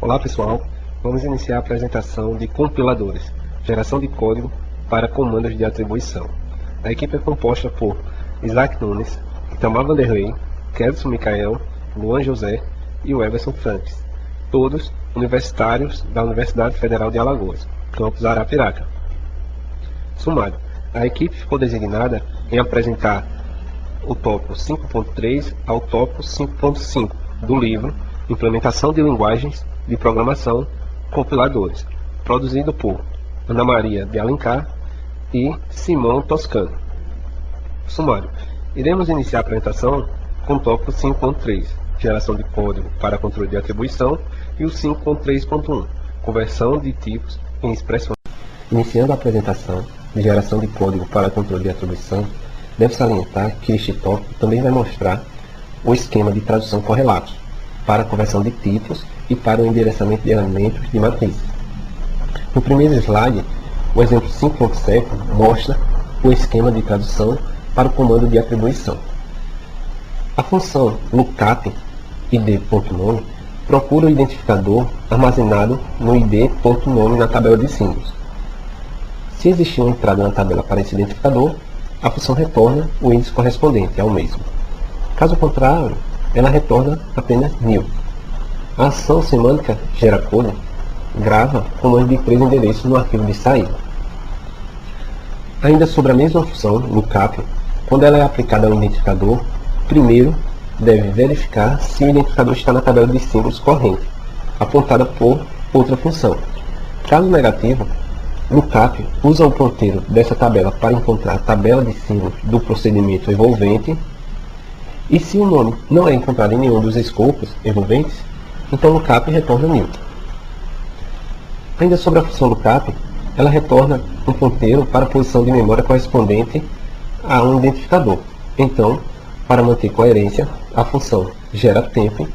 Olá pessoal, vamos iniciar a apresentação de compiladores, geração de código para comandos de atribuição. A equipe é composta por Isaac Nunes, Itamar Vanderlei, Kelson Micael, Luan José e Everson Franques, todos universitários da Universidade Federal de Alagoas, campus Arapiraca. Sumário: a equipe ficou designada em apresentar o tópico 5.3 ao tópico 5.5 do livro Implementação de Linguagens de Programação Compiladores, produzido por Ana Maria de Alencar e Simão Toscano. Sumário: iremos iniciar a apresentação com o tópico 5.3, geração de código para controle de atribuição, e o 5.3.1, conversão de tipos em expressões. Iniciando a apresentação de geração de código para controle de atribuição, deve salientar que este tópico também vai mostrar o esquema de tradução correlatos para a conversão de tipos e para o endereçamento de elementos de matrizes. No primeiro slide, o exemplo 5.7 mostra o esquema de tradução para o comando de atribuição. A função lookup id.nome procura o identificador armazenado no id.nome na tabela de símbolos. Se existir uma entrada na tabela para esse identificador, a função retorna o índice correspondente ao mesmo. Caso contrário, ela retorna apenas nil. A ação semântica geraCode grava comandos de 3 endereços no arquivo de saída. Ainda sobre a mesma função lookup, quando ela é aplicada ao identificador, primeiro deve verificar se o identificador está na tabela de símbolos corrente, apontada por outra função. Caso negativo, lookup usa o ponteiro dessa tabela para encontrar a tabela de símbolos do procedimento envolvente, e se o nome não é encontrado em nenhum dos escopos envolventes, então lookup retorna nil. Ainda sobre a função lookup, ela retorna um ponteiro para a posição de memória correspondente a um identificador. Então, para manter coerência, a função geraTemp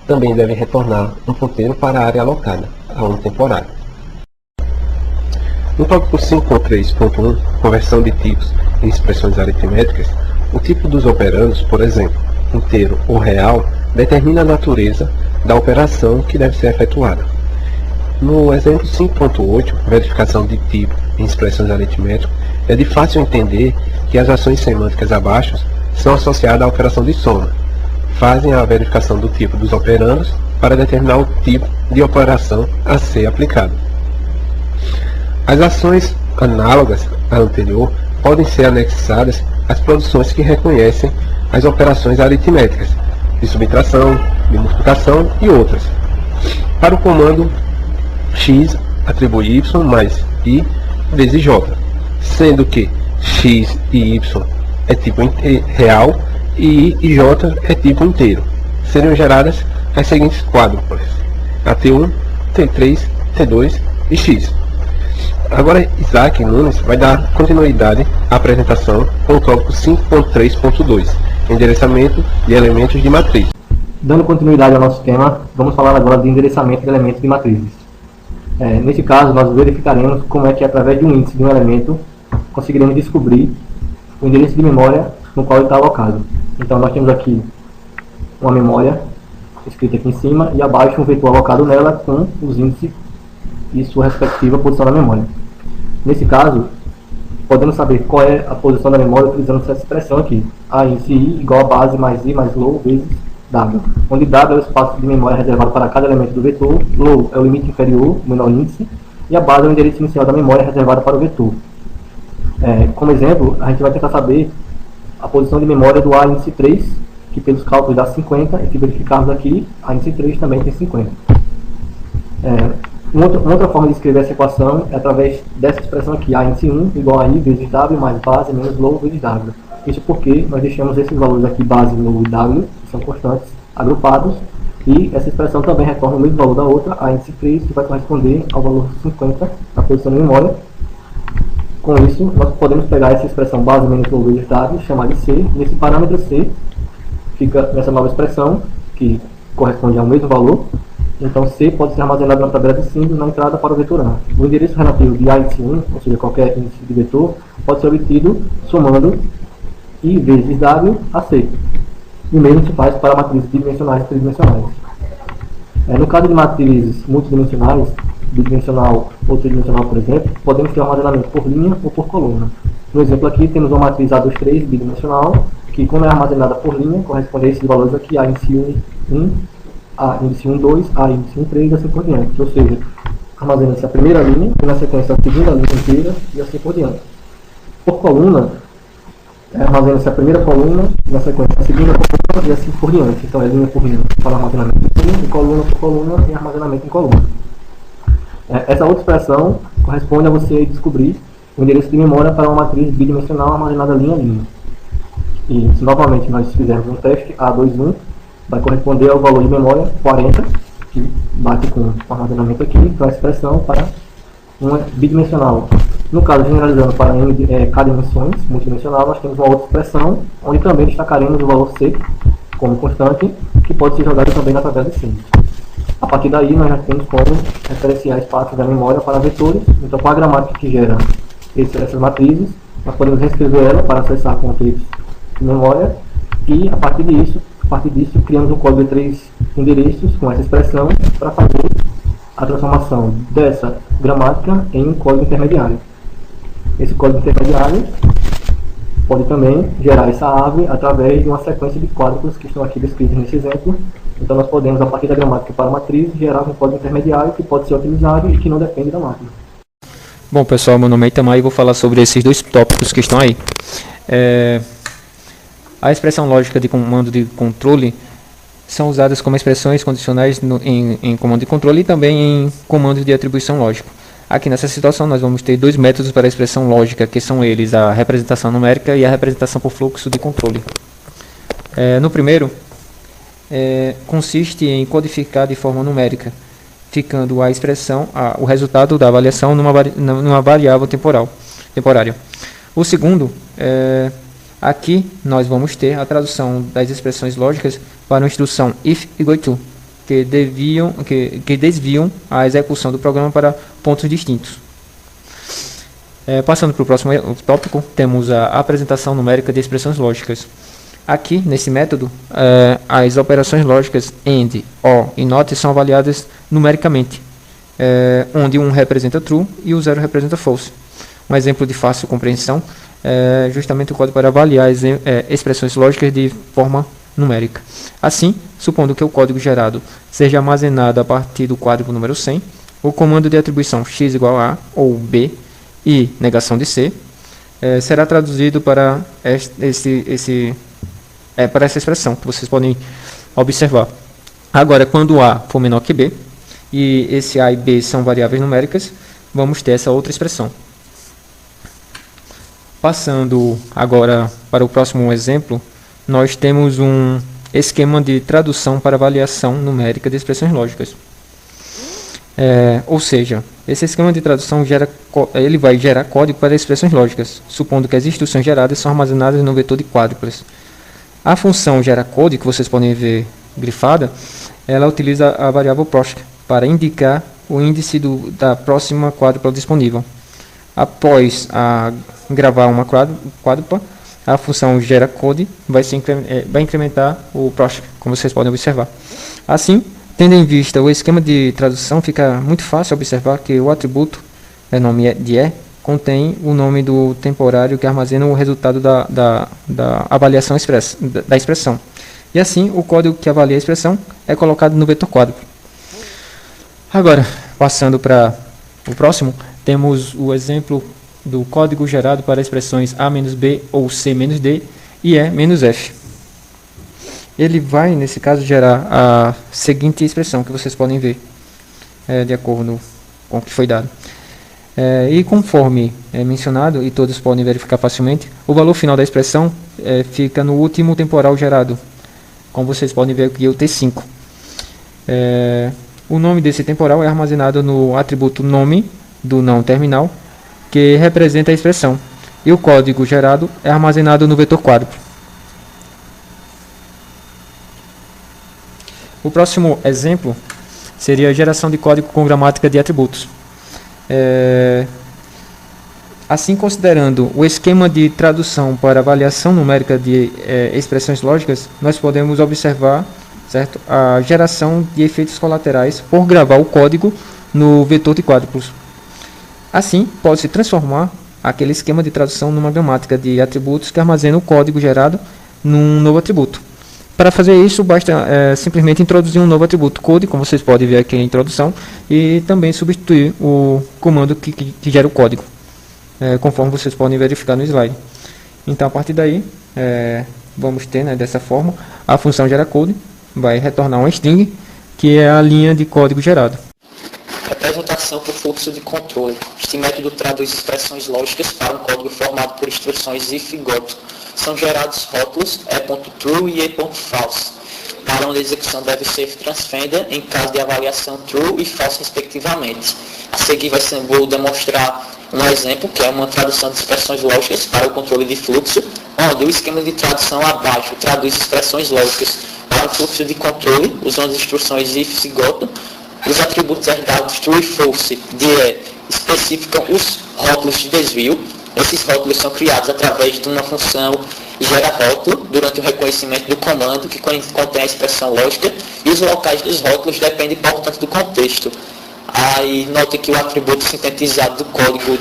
também deve retornar um ponteiro para a área alocada, a um temporário. No tópico 5.3.1, conversão de tipos em expressões aritméticas, o tipo dos operandos, por exemplo, inteiro ou real, determina a natureza da operação que deve ser efetuada. No exemplo 5.8, verificação de tipo em expressões aritméticas, é de fácil entender que as ações semânticas abaixo são associadas à operação de soma. Fazem a verificação do tipo dos operandos para determinar o tipo de operação a ser aplicado. As ações análogas à anterior podem ser anexadas às produções que reconhecem as operações aritméticas, de subtração, de multiplicação e outras. Para o comando x atribui y mais i vezes j, sendo que x e y é tipo real e i e j é tipo inteiro. Seriam geradas as seguintes quádruplas: a T1, T3, T2 e x. Agora Isaac Nunes vai dar continuidade à apresentação com o tópico 5.3.2, endereçamento de elementos de matriz. Dando continuidade ao nosso tema, vamos falar agora de endereçamento de elementos de matrizes. Nesse caso, nós verificaremos como é que, através de um índice de um elemento, conseguiremos descobrir o endereço de memória no qual ele está alocado. Então, nós temos aqui uma memória escrita aqui em cima e abaixo um vetor alocado nela com os índices e sua respectiva posição na memória. Nesse caso, podemos saber qual é a posição da memória utilizando essa expressão aqui: a índice i igual a base mais i mais low vezes w, onde w é o espaço de memória reservado para cada elemento do vetor, low é o limite inferior, o menor índice, e a base é o endereço inicial da memória reservada para o vetor. Como exemplo, a gente vai tentar saber a posição de memória do a índice 3, que pelos cálculos dá 50, e se verificarmos aqui, a índice 3 também tem 50. Uma outra forma de escrever essa equação é através dessa expressão aqui: a índice 1 igual a i vezes w mais base menos low vezes w. Isso porque nós deixamos esses valores aqui, base, low e w, que são constantes, agrupados, e essa expressão também retorna o mesmo valor da outra, a índice 3, que vai corresponder ao valor 50 na posição de memória. Com isso, nós podemos pegar essa expressão base menos low vezes w, chamar de c, e esse parâmetro c fica nessa nova expressão, que corresponde ao mesmo valor. Então C pode ser armazenado na tabela de símbolos na entrada para o vetor A. O endereço relativo de A índice 1, ou seja, qualquer índice de vetor, pode ser obtido somando I vezes W a C. E o mesmo se faz para matrizes bidimensionais e tridimensionais. No caso de matrizes multidimensionais, bidimensional ou tridimensional, por exemplo, podemos ter um armazenamento por linha ou por coluna. No exemplo aqui, temos uma matriz A23 bidimensional, que, como é armazenada por linha, corresponde a esses valores aqui, A índice 1, A índice 1, 2, A índice 1, 3 e assim por diante. Ou seja, armazena-se a primeira linha, e na sequência a segunda linha inteira e assim por diante. Por coluna, armazena-se a primeira coluna, e na sequência a segunda coluna e assim por diante. Então é linha por linha para armazenamento em linha, e coluna por coluna e armazenamento em coluna. Essa outra expressão corresponde a você descobrir o endereço de memória para uma matriz bidimensional armazenada linha a linha. E se novamente nós fizermos um teste A21, vai corresponder ao valor de memória 40, que bate com o armazenamento aqui, então a expressão para uma bidimensional. No caso, generalizando para K dimensões, multidimensional, nós temos uma outra expressão, onde também destacaremos o valor C como constante, que pode ser jogado também na tabela de símbolo. A partir daí, nós já temos como referenciar espaços da memória para vetores. Então, com a gramática que gera essas matrizes, nós podemos reescrever ela para acessar contextos de memória, e a partir disso criamos um código de 3 endereços com essa expressão para fazer a transformação dessa gramática em um código intermediário. Esse código intermediário pode também gerar essa árvore através de uma sequência de quádruplas que estão aqui descritos nesse exemplo. Então nós podemos, a partir da gramática para a matriz, gerar um código intermediário que pode ser utilizado e que não depende da máquina. Bom, pessoal, meu nome é Itamar e vou falar sobre esses dois tópicos que estão aí. A expressão lógica de comando de controle são usadas como expressões condicionais em comando de controle e também em comandos de atribuição lógica. Aqui nessa situação nós vamos ter dois métodos para a expressão lógica, que são eles a representação numérica e a representação por fluxo de controle. No primeiro, consiste em codificar de forma numérica, ficando a expressão, o resultado da avaliação numa variável temporária. O segundo, aqui nós vamos ter a tradução das expressões lógicas para uma instrução if igual to, que desviam a execução do programa para pontos distintos. Passando para o próximo tópico, temos a apresentação numérica de expressões lógicas. Aqui, nesse método, as operações lógicas AND, OR e NOT são avaliadas numericamente, onde um representa true e o zero representa false. Um exemplo de fácil compreensão é justamente o código para avaliar as expressões lógicas de forma numérica. Assim, supondo que o código gerado seja armazenado a partir do quádruplo número 100, o comando de atribuição x igual a ou b e negação de c será traduzido para para essa expressão que vocês podem observar. Agora, quando a for menor que b, e esse a e b são variáveis numéricas, vamos ter essa outra expressão. Passando agora para o próximo exemplo, nós temos um esquema de tradução para avaliação numérica de expressões lógicas. Ou seja, esse esquema de tradução ele vai gerar código para expressões lógicas, supondo que as instruções geradas são armazenadas no vetor de quádruplas. A função gera-code, que vocês podem ver grifada, ela utiliza a variável proc para indicar o índice da próxima quádrupla disponível. Após gravar uma quádrupla, a função gera-code vai incrementar o proc, como vocês podem observar. Assim, tendo em vista o esquema de tradução, fica muito fácil observar que o atributo, nome de contém o nome do temporário que armazena o resultado da avaliação da expressão. E assim, o código que avalia a expressão é colocado no vetor quádruplo. Agora, passando para o próximo, temos o exemplo do código gerado para expressões a-b ou c-d e e-f. Ele vai, nesse caso, gerar a seguinte expressão que vocês podem ver, de acordo com o que foi dado. E conforme mencionado, e todos podem verificar facilmente, o valor final da expressão fica no último temporal gerado, como vocês podem ver aqui, o T5. O nome desse temporal é armazenado no atributo nome do não terminal, que representa a expressão, e o código gerado é armazenado no vetor quádruplo. O próximo exemplo seria a geração de código com gramática de atributos. Assim, considerando o esquema de tradução para avaliação numérica de expressões lógicas, nós podemos observar certo? A geração de efeitos colaterais por gravar o código no vetor de quádruplos. Assim, pode-se transformar aquele esquema de tradução numa gramática de atributos que armazena o código gerado num novo atributo. Para fazer isso, basta simplesmente introduzir um novo atributo code, como vocês podem ver aqui na introdução, e também substituir o comando que gera o código, conforme vocês podem verificar no slide. Então, a partir daí, vamos ter, dessa forma, a função geraCode vai retornar uma string, que é a linha de código gerado. Representação por fluxo de controle. Este método traduz expressões lógicas para um código formado por instruções if e got. São gerados rótulos e.true e e.false, para onde a execução deve ser transfenda em caso de avaliação true e false respectivamente. A seguir vou demonstrar um exemplo, que é uma tradução de expressões lógicas para o controle de fluxo, onde o esquema de tradução abaixo traduz expressões lógicas para o fluxo de controle, usando as instruções if e got. Os atributos herdados true e false especificam os rótulos de desvio. Esses rótulos são criados através de uma função gera-rótulo durante o reconhecimento do comando que contém a expressão lógica, e os locais dos rótulos dependem, portanto, do contexto. Aí note que o atributo sintetizado do código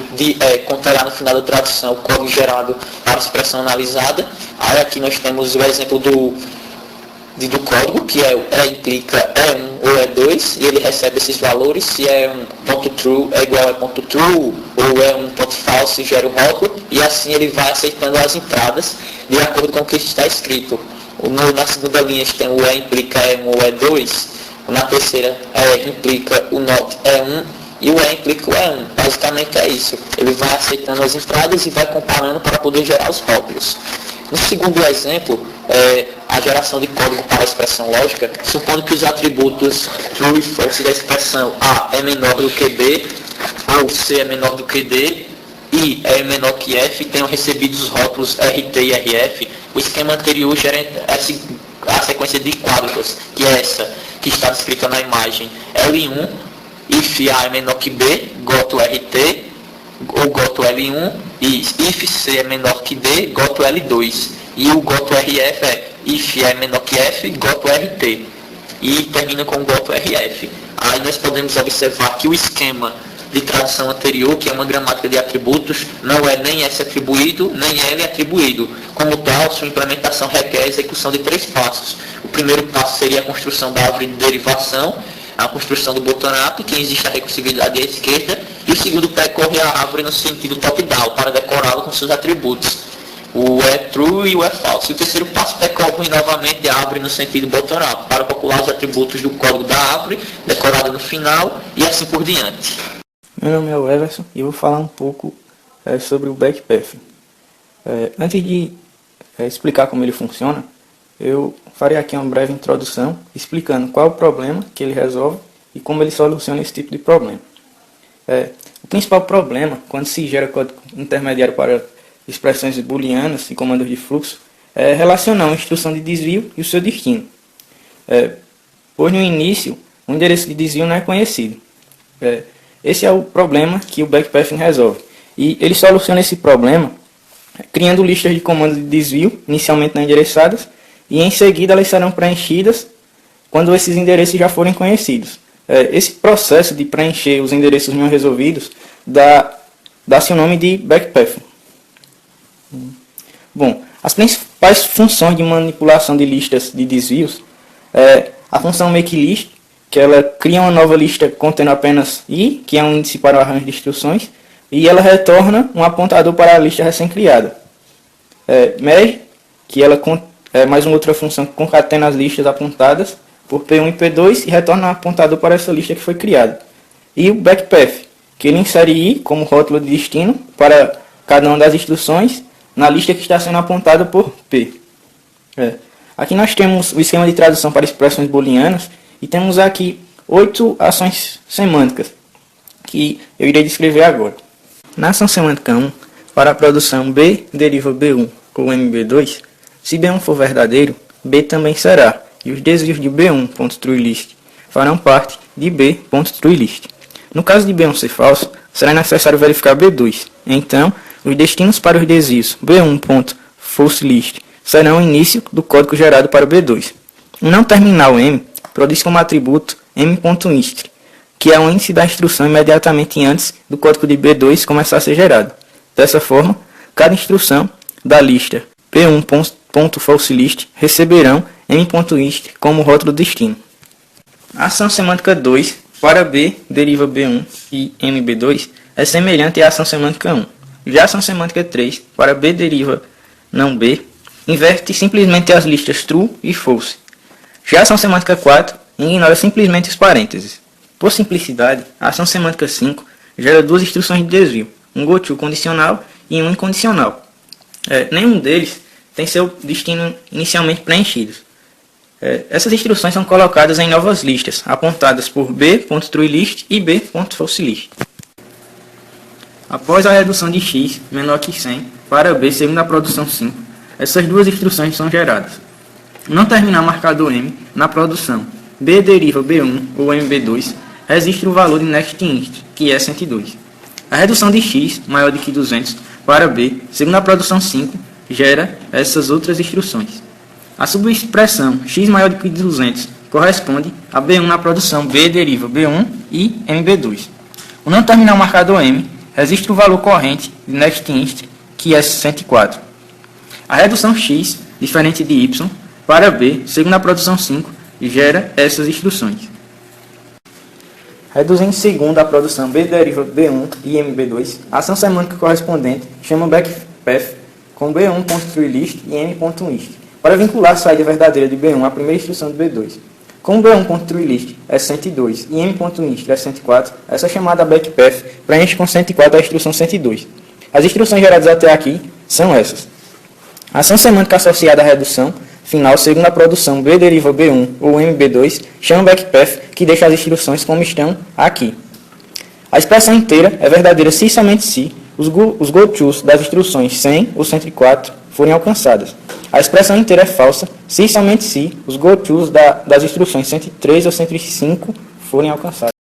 conterá no final da tradução o código gerado para a expressão analisada. Aí aqui nós temos o exemplo do código, que implica E1 ou E2, e ele recebe esses valores. Se E1.true é igual a E.true, ou E1.false gera o rótulo, e assim ele vai aceitando as entradas de acordo com o que está escrito. Na segunda linha tem o E implica E1 ou E2, na terceira implica o not E1, e o E implica o E1. Basicamente é isso. Ele vai aceitando as entradas e vai comparando para poder gerar os rótulos. No segundo exemplo, a geração de código para a expressão lógica, supondo que os atributos true e false da expressão A é menor do que B, ou C é menor do que D, e é menor que F, tenham recebido os rótulos RT e RF, o esquema anterior gera a sequência de quádruplos, que é essa que está descrita na imagem. L1, if A é menor que B, goto RT, ou goto L1, e if C é menor que D, goto L2. E o goto RF é if é menor que F, goto RT. E termina com goto RF. Aí nós podemos observar que o esquema de tradução anterior, que é uma gramática de atributos, não é nem S atribuído, nem L atribuído. Como tal, sua implementação requer a execução de 3 passos. O primeiro passo seria a construção da árvore de derivação, a construção do bottom-up, que existe a recursividade à esquerda, e o segundo percorre a árvore no sentido top-down, para decorá-lo com seus atributos, o true e o false. E o terceiro passo percorre novamente a árvore no sentido bottom-up, para calcular os atributos do código da árvore, decorado no final, e assim por diante. Meu nome é o Everson e vou falar um pouco sobre o backpath. Antes de explicar como ele funciona, eu farei aqui uma breve introdução explicando qual é o problema que ele resolve e como ele soluciona esse tipo de problema. O principal problema quando se gera código intermediário para expressões booleanas e comandos de fluxo é relacionar uma instrução de desvio e o seu destino. Pois no início o endereço de desvio não é conhecido. Esse é o problema que o backpathing resolve. E ele soluciona esse problema criando listas de comandos de desvio, inicialmente não endereçadas, e em seguida elas serão preenchidas quando esses endereços já forem conhecidos. Esse processo de preencher os endereços não resolvidos dá-se o nome de backpathing. Bom, as principais funções de manipulação de listas de desvios é a função makeList, que ela cria uma nova lista contendo apenas I, que é um índice para o arranjo de instruções, e ela retorna um apontador para a lista recém-criada. Merge, que ela é mais uma outra função que concatena as listas apontadas por P1 e P2 e retorna um apontador para essa lista que foi criada. E o backpath, que ele insere I como rótulo de destino para cada uma das instruções na lista que está sendo apontada por P. Aqui nós temos o esquema de tradução para expressões booleanas e temos aqui 8 ações semânticas que eu irei descrever agora. Na ação semântica 1, para a produção B deriva B1 ou MB2, se B1 for verdadeiro, B também será, e os desvios de B1.trueList farão parte de B.trueList. No caso de B1 ser falso, será necessário verificar B2. Então, os destinos para os desvios B1.falseList serão o início do código gerado para o B2. O não terminal M produz como atributo m.inst, que é o índice da instrução imediatamente antes do código de B2 começar a ser gerado. Dessa forma, cada instrução da lista p1.falseList receberão m.inst como rótulo destino. A ação semântica 2 para B deriva B1 e MB2 é semelhante à ação semântica 1. Já a ação semântica 3 para B deriva não B inverte simplesmente as listas true e false. Já a ação semântica 4 ignora simplesmente os parênteses. Por simplicidade, a ação semântica 5 gera duas instruções de desvio, um goTo condicional e um incondicional. Nenhum deles tem seu destino inicialmente preenchido. Essas instruções são colocadas em novas listas, apontadas por b.trueList e b.falseList. Após a redução de x menor que 100 para b segundo a produção 5, essas duas instruções são geradas. Não terminar marcador M na produção b deriva B1 ou MB2 registra o valor de nextInst, que é 102. A redução de x maior do que 200 para b segundo a produção 5 gera essas outras instruções. A subexpressão x maior do que 200 corresponde a B1 na produção B deriva B1 e MB2. O não terminal marcador M registra o valor corrente de nextInst, que é 104. A redução x, diferente de y, para B, segundo a produção 5, gera essas instruções. Reduzindo segundo a produção B deriva B1 e MB2, a ação semântica correspondente chama backpath com B1.trueList e m.inst, para vincular a saída verdadeira de B1 à primeira instrução de B2. Como B1.trueList é 102 e m.inst é 104, essa chamada backpath preenche com 104 a instrução 102. As instruções geradas até aqui são essas. A ação semântica associada à redução final, segundo a produção B deriva B1 ou MB2, chama backpath, que deixa as instruções como estão aqui. A expressão inteira é verdadeira se e somente se os goTos das instruções 100 ou 104 forem alcançadas. A expressão inteira é falsa se e somente se os goTos das instruções 103 ou 105 forem alcançados.